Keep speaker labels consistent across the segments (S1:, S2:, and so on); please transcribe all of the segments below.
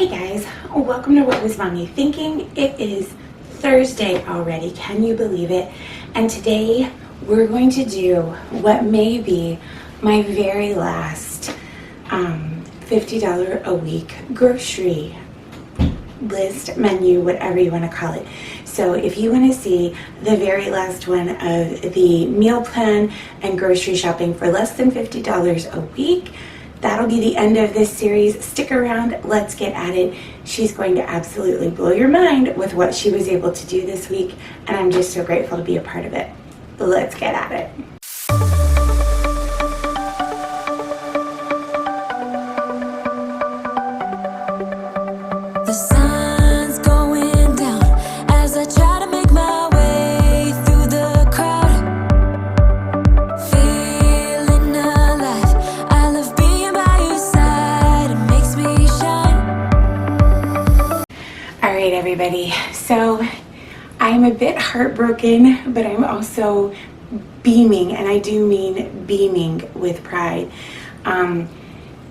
S1: Hey guys, welcome to What Was Mommy Thinking? It is Thursday already, can you believe it? And today we're going to do what may be my very last $50 a week grocery list, menu, whatever you want to call it. So if you want to see the very last one of the meal plan and grocery shopping for less than $50 a week, that'll be the end of this series. Stick around, let's get at it. She's going to absolutely blow your mind with what she was able to do this week, and I'm just so grateful to be a part of it. Let's get at it.
S2: The sun's going down as I try to make my way through the crowd. Feeling alive, I love being by your side, it makes me shine.
S1: All right, everybody. So I'm a bit heartbroken, but I'm also beaming, and I do mean beaming with pride.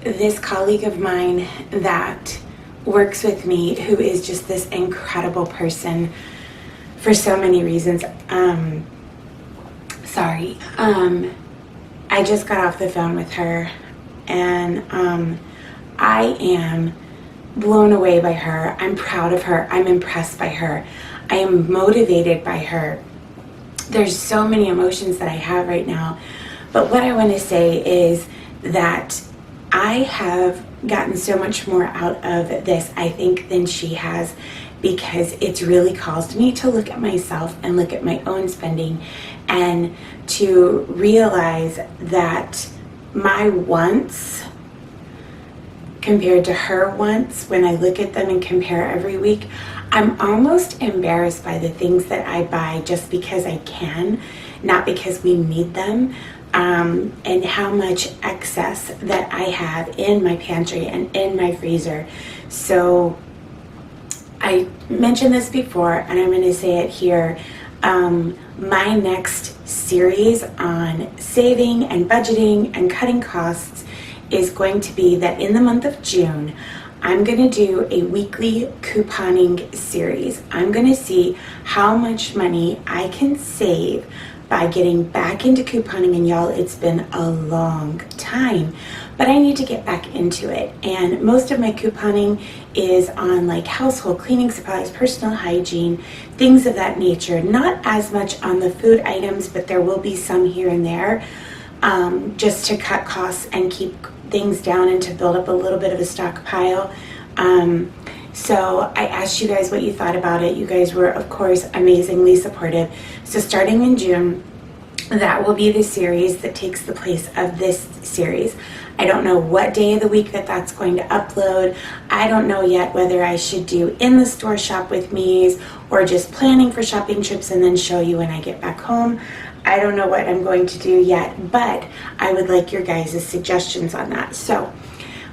S1: This colleague of mine that works with me, who is just this incredible person for so many reasons. I just got off the phone with her, and I am blown away by her. I'm proud of her. I'm impressed by her. I am motivated by her. There's so many emotions that I have right now. But what I want to say is that I have gotten so much more out of this, I think, than she has, because it's really caused me to look at myself and look at my own spending and to realize that my wants compared to her wants, when I look at them and compare every week, I'm almost embarrassed by the things that I buy just because I can, not because we need them. And how much excess that I have in my pantry and in my freezer. So I mentioned this before, and I'm going to say it here. My next series on saving and budgeting and cutting costs is going to be that in the month of June, I'm going to do a weekly couponing series. I'm going to see how much money I can save by getting back into couponing. And y'all, it's been a long time, but I need to get back into it. And most of my couponing is on like household cleaning supplies, personal hygiene, things of that nature. Not as much on the food items, but there will be some here and there, just to cut costs and keep things down and to build up a little bit of a stockpile. So I asked you guys what you thought about it. You guys were, of course, amazingly supportive. So starting in June, that will be the series that takes the place of this series. I don't know what day of the week that that's going to upload. I don't know yet whether I should do in the store shop with me's or just planning for shopping trips and then show you when I get back home. I don't know what I'm going to do yet, but I would like your guys' suggestions on that. So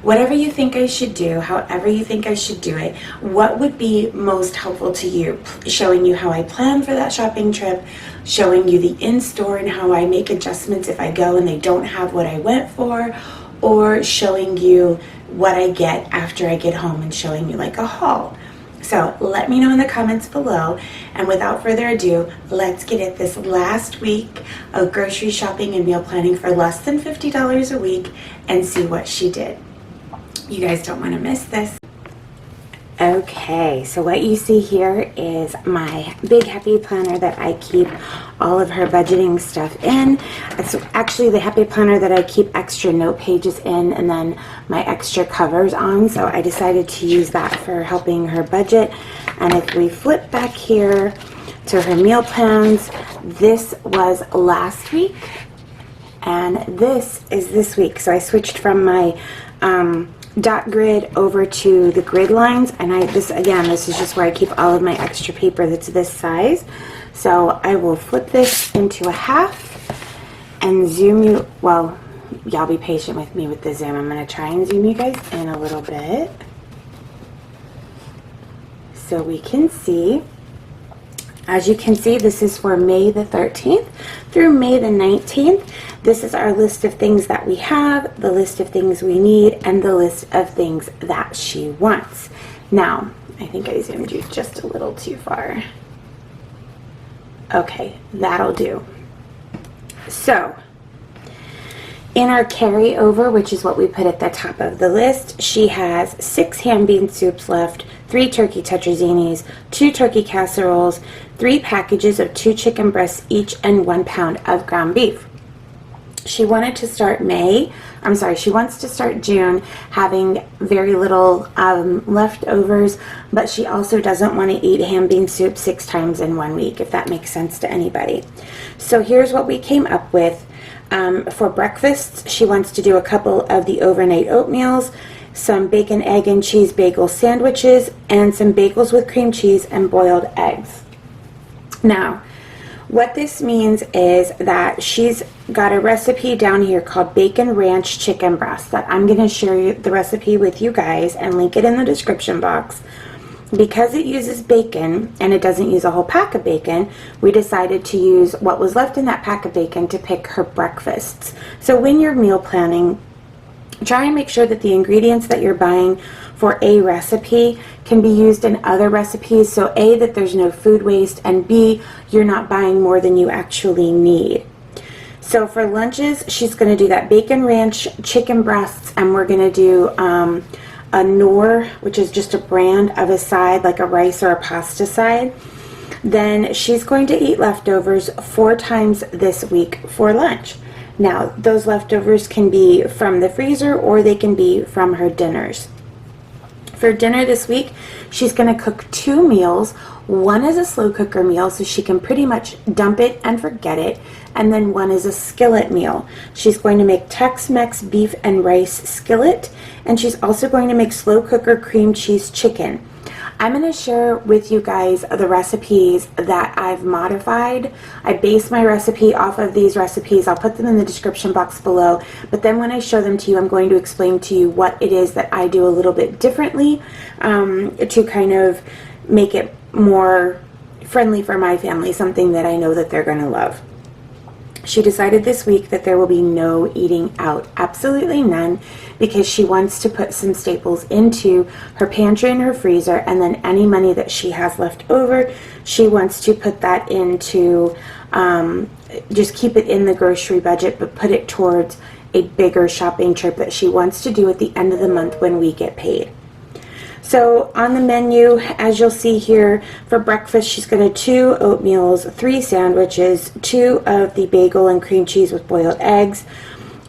S1: whatever you think I should do, however you think I should do it, what would be most helpful to you? Showing you how I plan for that shopping trip, showing you the in-store and how I make adjustments if I go and they don't have what I went for, or showing you what I get after I get home and showing you like a haul. So let me know in the comments below, and without further ado, let's get at this last week of grocery shopping and meal planning for less than $50 a week and see what she did. You guys don't want to miss this. Okay, so what you see here is my big happy planner that I keep all of her budgeting stuff in. It's actually the happy planner that I keep extra note pages in and then my extra covers on. So I decided to use that for helping her budget. And if we flip back here to her meal plans, this was last week and this is this week. So I switched from my dot grid over to the grid lines, and this is just where I keep all of my extra paper that's this size. So I will flip this into a half and zoom you, well, y'all be patient with me with the zoom. I'm going to try and zoom you guys in a little bit so we can see. As you can see, this is for May the 13th through May the 19th. This is our list of things that we have, the list of things we need, and the list of things that she wants. Now, I think I zoomed you just a little too far. Okay, that'll do. So, in our carryover, which is what we put at the top of the list, she has 6 hand bean soups left, 3 turkey tetrazzinis, 2 turkey casseroles, 3 packages of 2 chicken breasts each, and 1 pound of ground beef. She wanted to start she wants to start June having very little leftovers, but she also doesn't want to eat hand bean soup 6 times in 1 week, if that makes sense to anybody. So here's what we came up with. For breakfast, she wants to do a couple of the overnight oatmeals, some bacon, egg, and cheese bagel sandwiches, and some bagels with cream cheese and boiled eggs. Now, what this means is that she's got a recipe down here called Bacon Ranch Chicken Breast that I'm going to share the recipe with you guys and link it in the description box. Because it uses bacon and it doesn't use a whole pack of bacon, we decided to use what was left in that pack of bacon to pick her breakfasts. So when you're meal planning, try and make sure that the ingredients that you're buying for a recipe can be used in other recipes. So A, that there's no food waste, and B, you're not buying more than you actually need. So for lunches, she's going to do that Bacon Ranch chicken breasts, and we're going to do a Knorr, which is just a brand of a side, like a rice or a pasta side. Then she's going to eat leftovers 4 times this week for lunch. Now, those leftovers can be from the freezer or they can be from her dinners. For dinner this week, she's going to cook 2 meals. One is a slow cooker meal, so she can pretty much dump it and forget it. And then one is a skillet meal. She's going to make Tex-Mex beef and rice skillet. And she's also going to make slow cooker cream cheese chicken. I'm going to share with you guys the recipes that I've modified. I base my recipe off of these recipes. I'll put them in the description box below. But then when I show them to you, I'm going to explain to you what it is that I do a little bit differently to kind of make it more friendly for my family, something that I know that they're going to love. She decided this week that there will be no eating out, absolutely none, because she wants to put some staples into her pantry and her freezer, and then any money that she has left over, she wants to put that into, just keep it in the grocery budget, but put it towards a bigger shopping trip that she wants to do at the end of the month when we get paid. So on the menu, as you'll see here, for breakfast, she's going to 2 oatmeals, 3 sandwiches, 2 of the bagel and cream cheese with boiled eggs.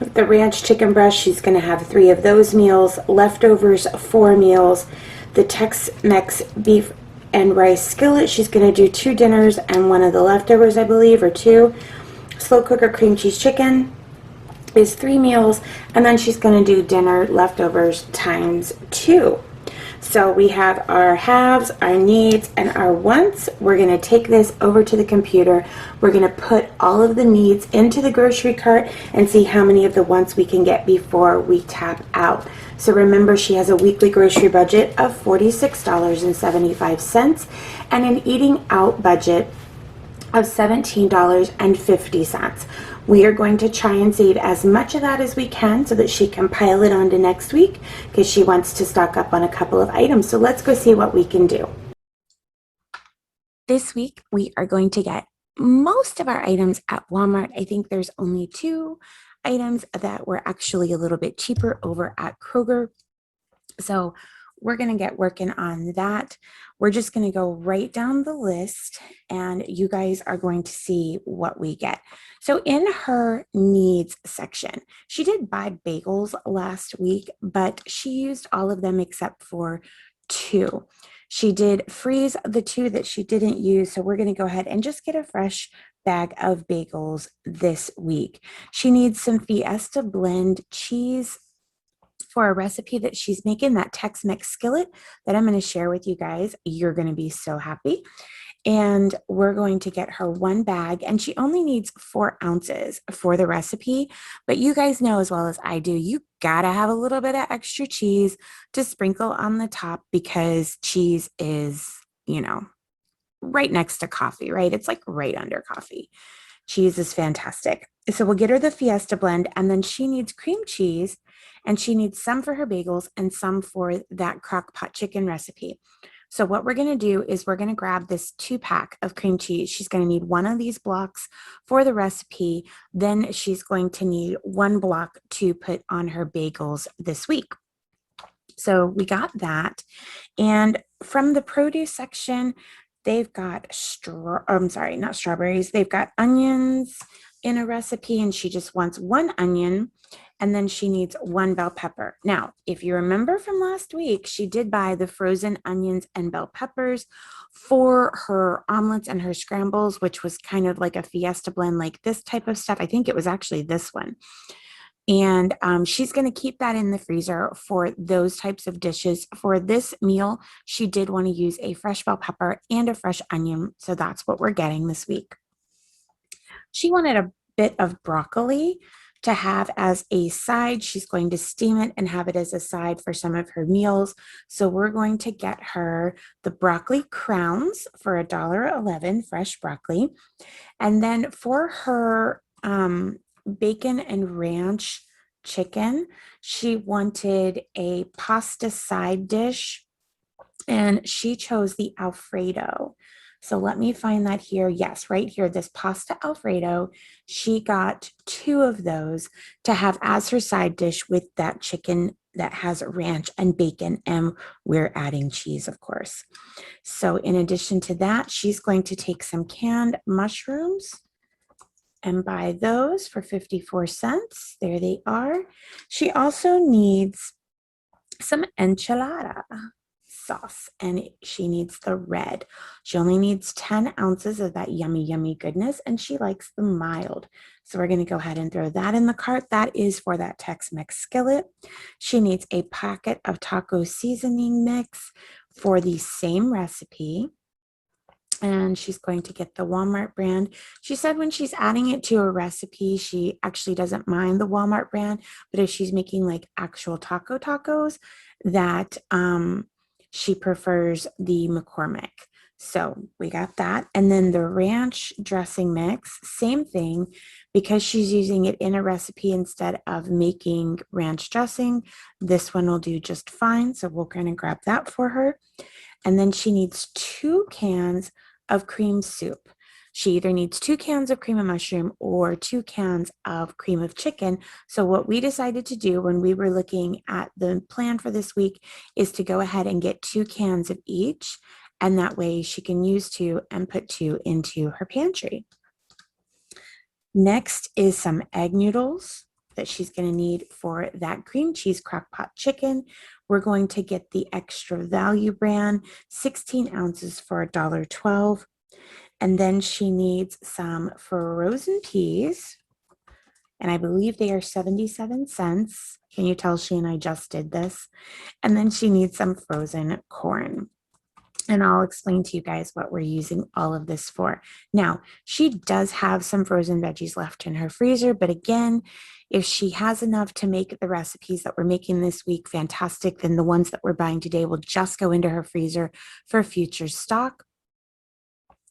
S1: The ranch chicken breast, she's going to have 3 of those meals. Leftovers, 4 meals. The Tex-Mex beef and rice skillet, she's going to do 2 dinners and 1 of the leftovers, I believe, or 2. Slow cooker cream cheese chicken is 3 meals. And then she's going to do dinner leftovers times 2. So we have our haves, our needs, and our wants. We're going to take this over to the computer. We're going to put all of the needs into the grocery cart and see how many of the wants we can get before we tap out. So remember, she has a weekly grocery budget of $46.75 and an eating out budget of $17.50. We are going to try and save as much of that as we can so that she can pile it on to next week because she wants to stock up on a couple of items. So let's go see what we can do. This week, we are going to get most of our items at Walmart. I think there's only 2 items that were actually a little bit cheaper over at Kroger. So we're going to get working on that. We're just going to go right down the list and you guys are going to see what we get. So in her needs section, she did buy bagels last week, but she used all of them except for 2. She did freeze the 2 that she didn't use. So we're going to go ahead and just get a fresh bag of bagels this week. She needs some Fiesta blend cheese for a recipe that she's making, that Tex-Mex skillet that I'm going to share with you guys. You're going to be so happy. And we're going to get her 1 bag, and she only needs 4 ounces for the recipe. But you guys know as well as I do, you gotta have a little bit of extra cheese to sprinkle on the top because cheese is, right next to coffee, right? It's like right under coffee. Cheese is fantastic. So we'll get her the Fiesta blend, and then she needs cream cheese, and she needs some for her bagels and some for that crock pot chicken recipe. So what we're going to do is we're going to grab this 2-pack of cream cheese. She's going to need one of these blocks for the recipe. Then she's going to need one block to put on her bagels this week. So we got that. And from the produce section, they've got not strawberries. They've got onions in a recipe, and she just wants one onion, and then she needs one bell pepper. Now, if you remember from last week, she did buy the frozen onions and bell peppers for her omelets and her scrambles, which was kind of like a Fiesta blend, like this type of stuff. I think it was actually this one. And she's going to keep that in the freezer for those types of dishes. For this meal, she did want to use a fresh bell pepper and a fresh onion. So that's what we're getting this week. She wanted a bit of broccoli to have as a side. She's going to steam it and have it as a side for some of her meals. So we're going to get her the broccoli crowns for $1.11, fresh broccoli. And then for her bacon and ranch chicken, she wanted a pasta side dish, and she chose the Alfredo. So let me find that here. Yes, right here, this pasta Alfredo. She got 2 of those to have as her side dish with that chicken that has ranch and bacon, and we're adding cheese, of course. So in addition to that, she's going to take some canned mushrooms and buy those for 54 cents. There they are. She also needs some enchilada sauce, and she needs the red. She only needs 10 ounces of that yummy, yummy goodness, and she likes the mild. So we're going to go ahead and throw that in the cart. That is for that Tex-Mex skillet. She needs a packet of taco seasoning mix for the same recipe. And she's going to get the Walmart brand. She said when she's adding it to a recipe, she actually doesn't mind the Walmart brand, but if she's making like actual tacos, that she prefers the McCormick. So we got that. And then the ranch dressing mix, same thing, because she's using it in a recipe instead of making ranch dressing. This one will do just fine. So we're going to grab that for her. And then she needs 2 cans of cream soup. She either needs 2 cans of cream of mushroom or 2 cans of cream of chicken. So what we decided to do when we were looking at the plan for this week is to go ahead and get 2 cans of each. And that way she can use 2 and put 2 into her pantry. Next is some egg noodles that she's going to need for that cream cheese crock pot chicken. We're going to get the extra value brand, 16 ounces for $1.12. And then she needs some frozen peas, and I believe they are 77 cents. Can you tell she and I just did this? And then she needs some frozen corn. And I'll explain to you guys what we're using all of this for. Now, she does have some frozen veggies left in her freezer, but again, if she has enough to make the recipes that we're making this week, fantastic. Then the ones that we're buying today will just go into her freezer for future stock.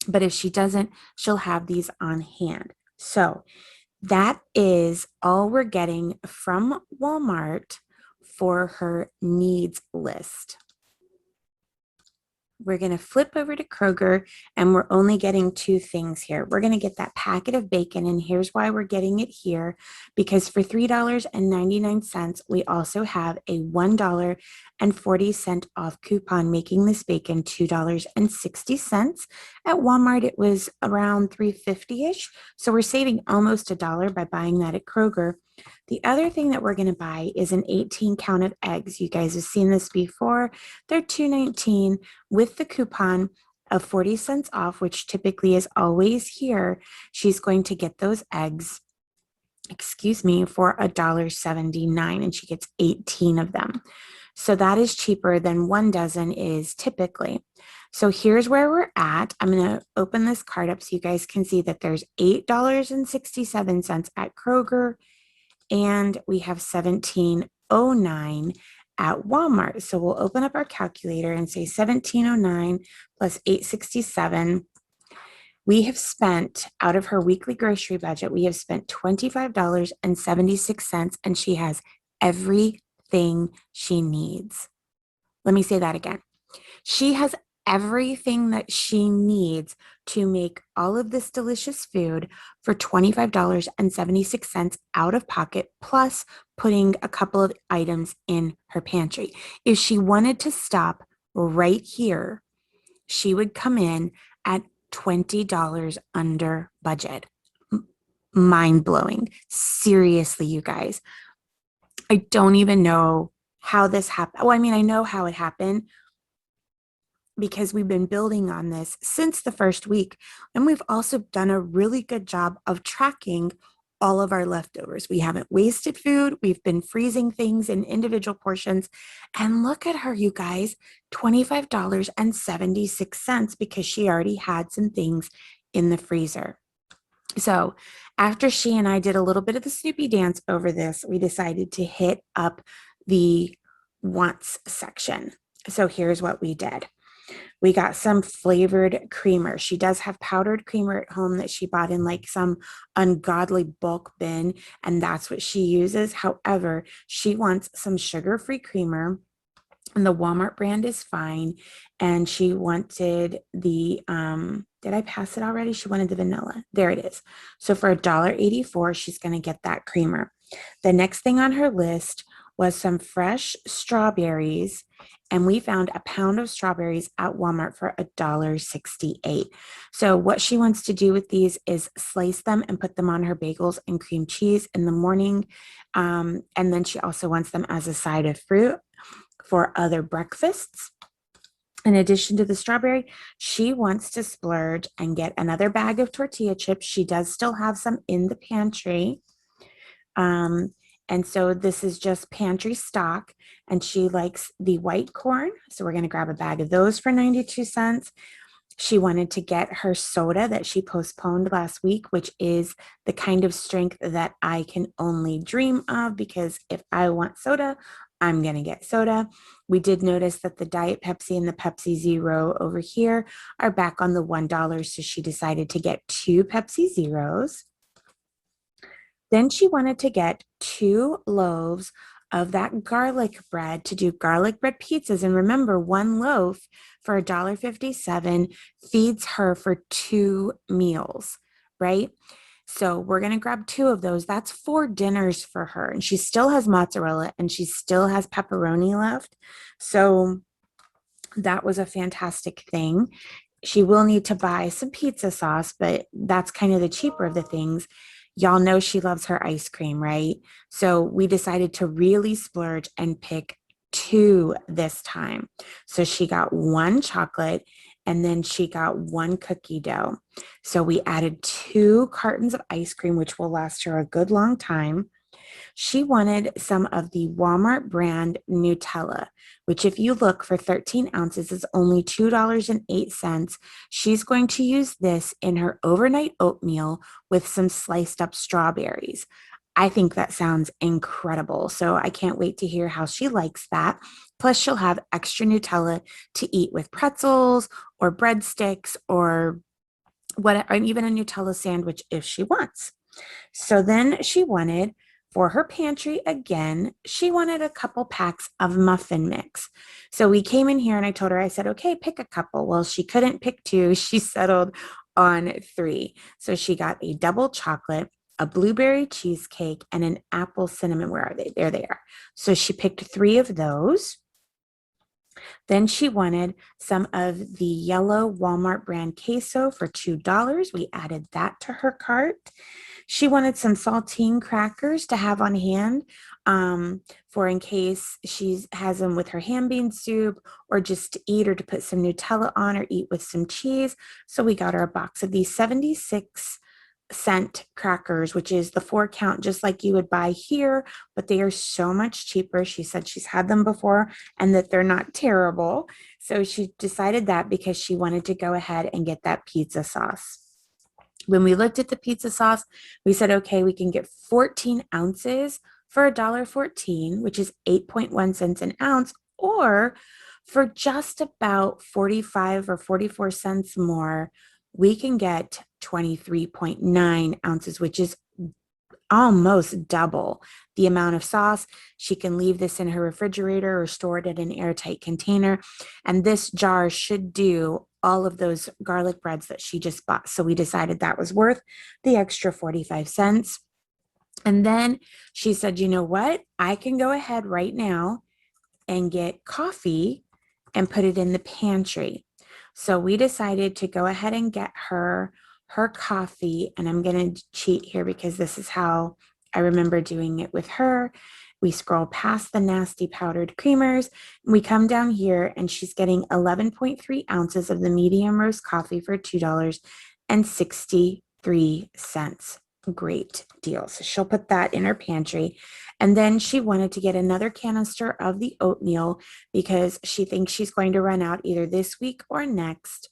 S1: But if she doesn't, she'll have these on hand. So that is all we're getting from Walmart for her needs list. We're going to flip over to Kroger, and we're only getting 2 things here. We're going to get that packet of bacon, and here's why we're getting it here, because for $3.99, we also have a $1.40 off coupon, making this bacon $2.60. At Walmart, it was around $3.50-ish, so we're saving almost $1 by buying that at Kroger. The other thing that we're going to buy is an 18 count of eggs. You guys have seen this before. They're $2.19 with the coupon of 40 cents off, which typically is always here. She's going to get those eggs, for $1.79, and she gets 18 of them. So that is cheaper than 1 dozen is typically. So here's where we're at. I'm going to open this card up so you guys can see that there's $8.67 at Kroger, and we have $17.09 at Walmart. So we'll open up our calculator and say 1709 plus 867. We have spent out of her weekly grocery budget, we have spent $25.76, and she has everything she needs. Let me say that again. She has everything that she needs to make all of this delicious food for $25.76 out of pocket, plus putting a couple of items in her pantry. If she wanted to stop right here, she would come in at $20 under budget. Mind blowing. Seriously, you guys. I don't even know how this happened. Well, I mean, I know how it happened because we've been building on this since the first week. And we've also done a really good job of tracking all of our leftovers. We haven't wasted food. We've been freezing things in individual portions. And look at her, you guys, $25.76 because she already had some things in the freezer. So after she and I did a little bit of the Snoopy dance over this, we decided to hit up the wants section. So here's what we did. We got some flavored creamer. She does have powdered creamer at home that she bought in like some ungodly bulk bin, and that's what she uses. However, she wants some sugar-free creamer, and the Walmart brand is fine. And she wanted the, did I pass it already? She wanted the vanilla. There it is. So for $1.84, she's going to get that creamer. The next thing on her list was some fresh strawberries, and we found a pound of strawberries at Walmart for $1.68. So what she wants to do with these is slice them and put them on her bagels and cream cheese in the morning. And then she also wants them as a side of fruit for other breakfasts. In addition to the strawberry, she wants to splurge and get another bag of tortilla chips. She does still have some in the pantry. And so this is just pantry stock, and she likes the white corn. So we're going to grab a bag of those for 92 cents. She wanted to get her soda that she postponed last week, which is the kind of strength that I can only dream of, because if I want soda, I'm going to get soda. We did notice that the Diet Pepsi and the Pepsi Zero over here are back on the $1. So she decided to get 2 Pepsi Zeros. Then she wanted to get 2 loaves of that garlic bread to do garlic bread pizzas. And remember, 1 loaf for $1.57 feeds her for 2 meals, right? So we're going to grab 2 of those. That's 4 dinners for her. And she still has mozzarella and she still has pepperoni left. So that was a fantastic thing. She will need to buy some pizza sauce, but that's kind of the cheaper of the things. Y'all know she loves her ice cream, right? So we decided to really splurge and pick 2 this time. So she got 1 chocolate, and then she got 1 cookie dough. So we added 2 cartons of ice cream, which will last her a good long time. She wanted some of the Walmart brand Nutella, which if you look for 13 ounces is only $2.08. She's going to use this in her overnight oatmeal with some sliced up strawberries. I think that sounds incredible. So I can't wait to hear how she likes that. Plus, she'll have extra Nutella to eat with pretzels or breadsticks or whatever, and even a Nutella sandwich if she wants. So then she wanted, for her pantry again, she wanted a couple packs of muffin mix. So we came in here and I told her, I said, okay, pick a couple. Well, she couldn't pick 2. She settled on 3. So she got a double chocolate, a blueberry cheesecake, and an apple cinnamon. Where are they? There they are. So she picked 3 of those. Then she wanted some of the yellow Walmart brand queso for $2. We added that to her cart. She wanted some saltine crackers to have on hand for in case she has them with her ham bean soup, or just to eat, or to put some Nutella on, or eat with some cheese. So we got her a box of these 76-cent crackers, which is the 4 count, just like you would buy here, but they are so much cheaper. She said she's had them before and that they're not terrible. So she decided that because she wanted to go ahead and get that pizza sauce. When we looked at the pizza sauce, we said, okay, we can get 14 ounces for $1.14, which is 8.1 cents an ounce, or for just about 45 or 44 cents more, we can get 23.9 ounces, which is almost double the amount of sauce. She can leave this in her refrigerator or store it in an airtight container. And this jar should do all of those garlic breads that she just bought. So we decided that was worth the extra 45 cents. And then she said, you know what? I can go ahead right now and get coffee and put it in the pantry. So we decided to go ahead and get her coffee. And I'm going to cheat here because this is how I remember doing it with her. We scroll past the nasty powdered creamers. We come down here and she's getting 11.3 ounces of the medium roast coffee for $2.63. Great deal. So she'll put that in her pantry. And then she wanted to get another canister of the oatmeal because she thinks she's going to run out either this week or next.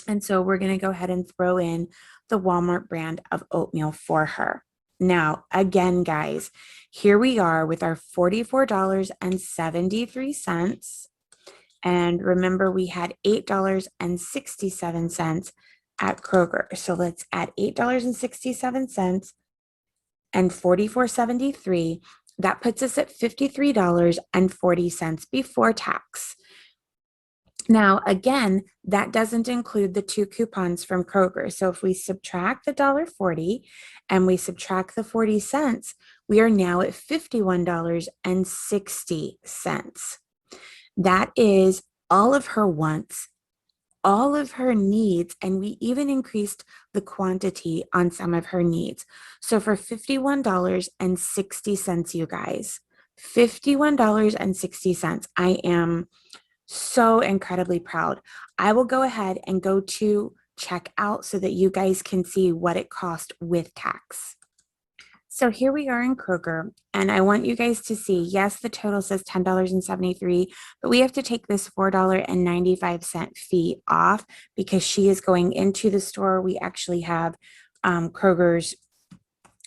S1: And so we're going to go ahead and throw in the Walmart brand of oatmeal for her. Now, again, guys, here we are with our $44.73. And remember, we had $8.67 at Kroger. So let's add $8.67 and $44.73. That puts us at $53.40 before tax. Now, again, that doesn't include the 2 coupons from Kroger. So if we subtract the $1.40 and we subtract the 40 cents, we are now at $51.60. That is all of her wants, all of her needs, and we even increased the quantity on some of her needs. So for $51.60, you guys, $51.60, I am so incredibly proud. I will go ahead and go to checkout so that you guys can see what it cost with tax. So here we are in Kroger, and I want you guys to see, yes, the total says $10.73, but we have to take this $4.95 fee off because she is going into the store. We actually have Kroger's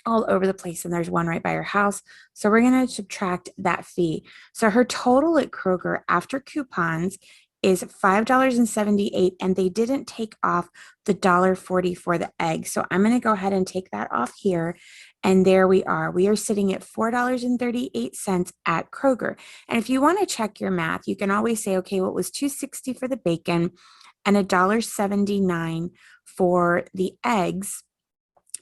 S1: all over the place, and there's one right by her house. So we're going to subtract that fee. So her total at Kroger after coupons is $5.78, and they didn't take off the $1.40 for the egg. So I'm going to go ahead and take that off here. And there we are. We are sitting at $4.38 at Kroger. And if you want to check your math, you can always say, okay, what was $2.60 for the bacon and $1.79 for the eggs,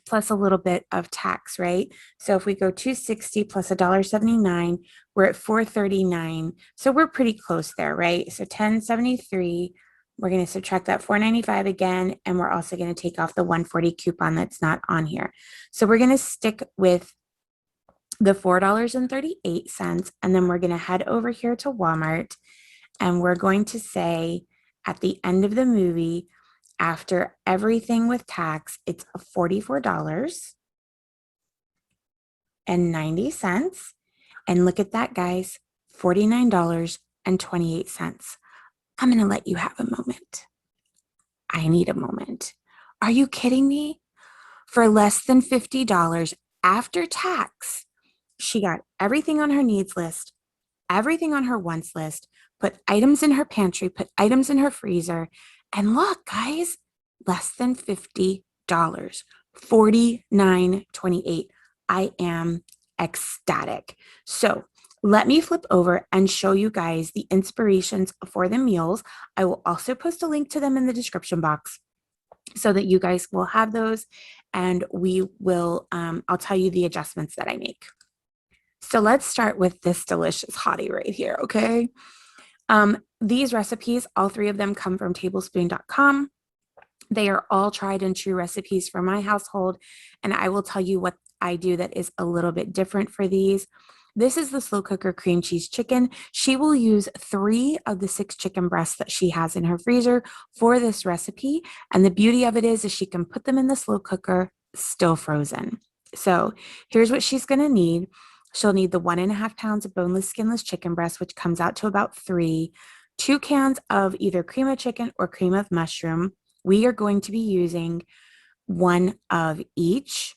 S1: plus a little bit of tax, right? So if we go $2.60 plus $1.79, we're at $4.39. So we're pretty close there, right? So $10.73, we're going to subtract that $4.95 again, and we're also going to take off the $1.40 coupon that's not on here. So we're going to stick with the $4.38, and then we're going to head over here to Walmart, and we're going to say at the end of the movie, after everything with tax, it's $44.90. And look at that, guys, $49.28. I'm going to let you have a moment. I need a moment. Are you kidding me? For less than $50 after tax, she got everything on her needs list, everything on her wants list, put items in her pantry, put items in her freezer, and look, guys, less than $50, $49.28. I am ecstatic. So let me flip over and show you guys the inspirations for the meals. I will also post a link to them in the description box so that you guys will have those, and we will, I'll tell you the adjustments that I make. So let's start with this delicious hottie right here, okay? These recipes, all 3 of them come from tablespoon.com. They are all tried and true recipes for my household, and I will tell you what I do that is a little bit different for these. This is the slow cooker cream cheese chicken. She will use 3 of the 6 chicken breasts that she has in her freezer for this recipe, and the beauty of it is she can put them in the slow cooker still frozen. So here's what she's going to need. She'll need the 1.5 pounds of boneless, skinless chicken breast, which comes out to about 3, 2 cans of either cream of chicken or cream of mushroom. We are going to be using 1 of each,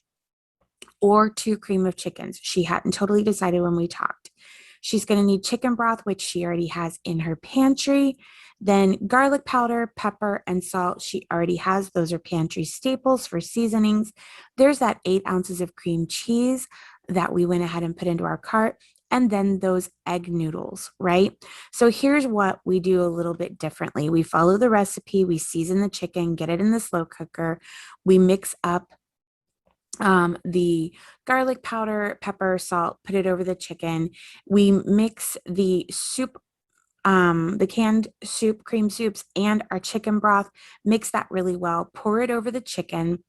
S1: or 2 cream of chickens. She hadn't totally decided when we talked. She's going to need chicken broth, which she already has in her pantry. Then garlic powder, pepper, and salt she already has. Those are pantry staples for seasonings. There's that 8 ounces of cream cheese that we went ahead and put into our cart. And then those egg noodles, right? So here's what we do a little bit differently. We follow the recipe, we season the chicken, get it in the slow cooker. We mix up the garlic powder, pepper, salt, put it over the chicken. We mix the soup, the canned soup, cream soups, and our chicken broth, mix that really well, pour it over the chicken,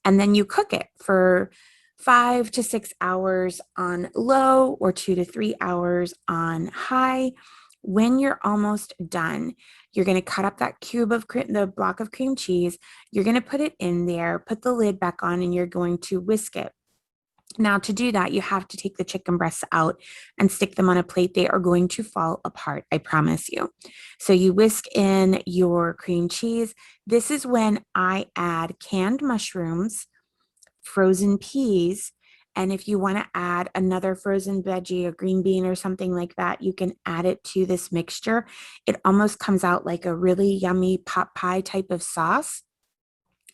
S1: and then you cook it for 5 to 6 hours on low or 2 to 3 hours on high. When you're almost done, you're going to cut up that cube of the block of cream cheese. You're going to put it in there, put the lid back on, and you're going to whisk it. Now, to do that, you have to take the chicken breasts out and stick them on a plate. They are going to fall apart, I promise you. So you whisk in your cream cheese. This is when I add canned mushrooms, frozen peas, and if you want to add another frozen veggie, a green bean or something like that, you can add it to this mixture. It almost comes out like a really yummy pot pie type of sauce.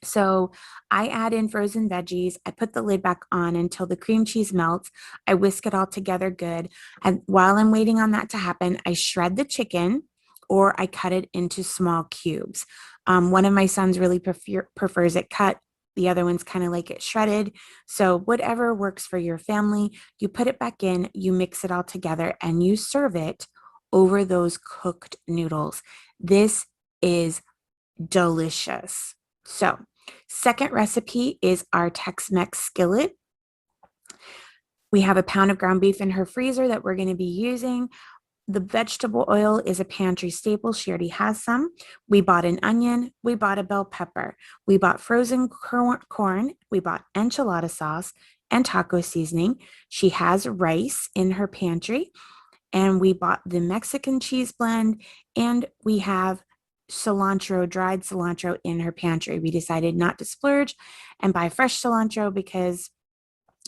S1: So I add in frozen veggies. I put the lid back on until the cream cheese melts. I whisk it all together good. And while I'm waiting on that to happen, I shred the chicken or I cut it into small cubes. One of my sons really prefers it cut. The other one's kind of like it shredded. So whatever works for your family, you put it back in, you mix it all together, and you serve it over those cooked noodles. This is delicious. So, second recipe is our Tex-Mex skillet. We have a pound of ground beef in her freezer that we're going to be using. The vegetable oil is a pantry staple. She already has some. We bought an onion. We bought a bell pepper. We bought frozen corn. We bought enchilada sauce and taco seasoning. She has rice in her pantry. And we bought the Mexican cheese blend. And we have cilantro, dried cilantro in her pantry. We decided not to splurge and buy fresh cilantro because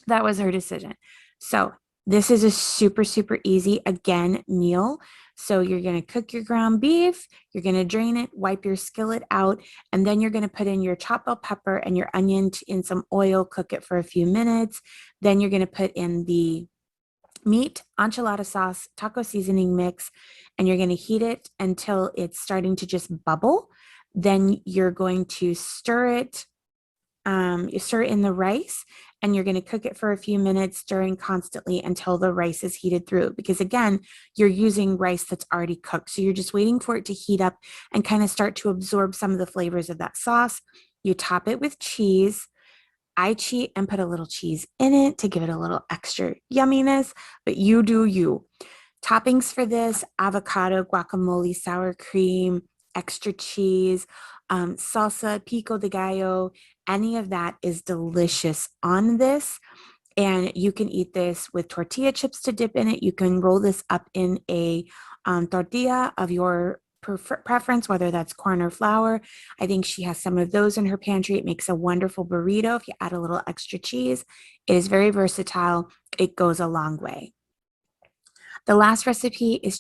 S1: that was her decision. So this is a super, super easy, again, meal. So you're going to cook your ground beef, you're going to drain it, wipe your skillet out, and then you're going to put in your chopped bell pepper and your onion in some oil, cook it for a few minutes. Then you're going to put in the meat, enchilada sauce, taco seasoning mix, and you're going to heat it until it's starting to just bubble. Then you're going to stir it. You stir it in the rice, and you're going to cook it for a few minutes, stirring constantly until the rice is heated through. Because again, you're using rice that's already cooked. So you're just waiting for it to heat up and kind of start to absorb some of the flavors of that sauce. You top it with cheese. I cheat and put a little cheese in it to give it a little extra yumminess, but you do you. Toppings for this: avocado, guacamole, sour cream, extra cheese, salsa, pico de gallo. Any of that is delicious on this. And you can eat this with tortilla chips to dip in it. You can roll this up in a tortilla of your preference, whether that's corn or flour. I think she has some of those in her pantry. It makes a wonderful burrito if you add a little extra cheese. It is very versatile. It goes a long way. The last recipe is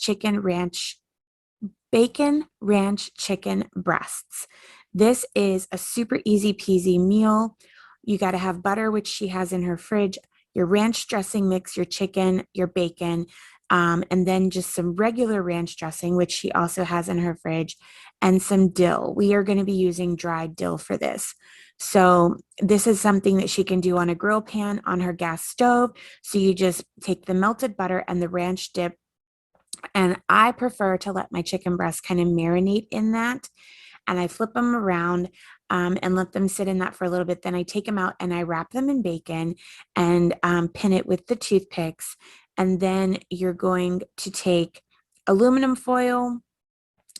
S1: bacon ranch chicken breasts. This is a super easy peasy meal. You got to have butter, which she has in her fridge, your ranch dressing mix, your chicken, your bacon, and then just some regular ranch dressing, which she also has in her fridge, and some dill. We are going to be using dried dill for this. So this is something that she can do on a grill pan on her gas stove. So you just take the melted butter and the ranch dip, and I prefer to let my chicken breasts kind of marinate in that. And I flip them around and let them sit in that for a little bit. Then I take them out and I wrap them in bacon and pin it with the toothpicks. And then you're going to take aluminum foil,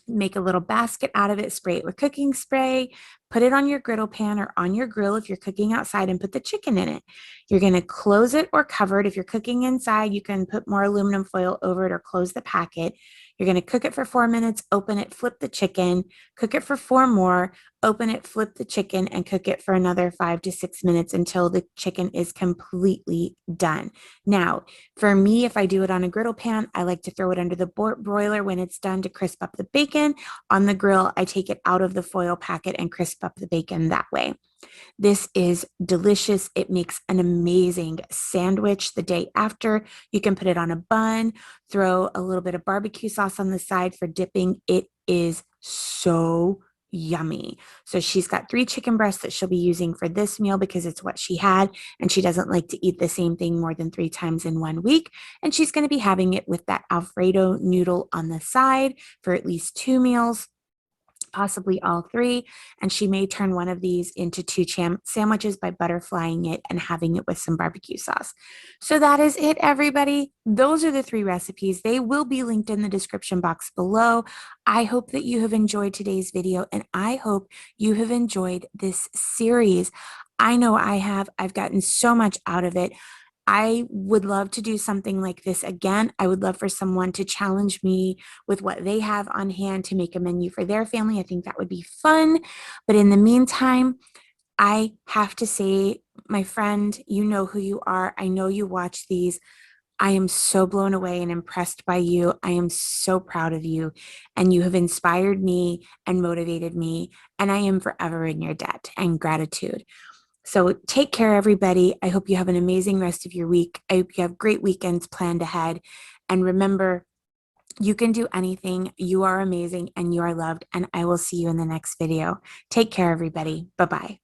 S1: make a little basket out of it, spray it with cooking spray, put it on your griddle pan or on your grill if you're cooking outside, and put the chicken in it. You're going to close it or cover it. If you're cooking inside, you can put more aluminum foil over it or close the packet. You're going to cook it for 4 minutes, open it, flip the chicken, cook it for 4 more, open it, flip the chicken, and cook it for another 5 to 6 minutes until the chicken is completely done. Now, for me, if I do it on a griddle pan, I like to throw it under the broiler when it's done to crisp up the bacon. On the grill, I take it out of the foil packet and crisp up the bacon that way. This is delicious. It makes an amazing sandwich the day after. You can put it on a bun, throw a little bit of barbecue sauce on the side for dipping. It is so yummy. So she's got 3 chicken breasts that she'll be using for this meal because it's what she had, and she doesn't like to eat the same thing more than 3 times in 1 week. And she's going to be having it with that Alfredo noodle on the side for at least 2 meals, possibly all 3, and she may turn one of these into 2 sandwiches by butterflying it and having it with some barbecue sauce. So that is it, everybody. Those are the 3 recipes. They will be linked in the description box below. I hope that you have enjoyed today's video, and I hope you have enjoyed this series. I know I have. I've gotten so much out of it. I would love to do something like this again. I would love for someone to challenge me with what they have on hand to make a menu for their family. I think that would be fun. But in the meantime, I have to say, my friend, you know who you are. I know you watch these. I am so blown away and impressed by you. I am so proud of you. And you have inspired me and motivated me. And I am forever in your debt and gratitude. So take care, everybody. I hope you have an amazing rest of your week. I hope you have great weekends planned ahead. And remember, you can do anything. You are amazing and you are loved. And I will see you in the next video. Take care, everybody. Bye-bye.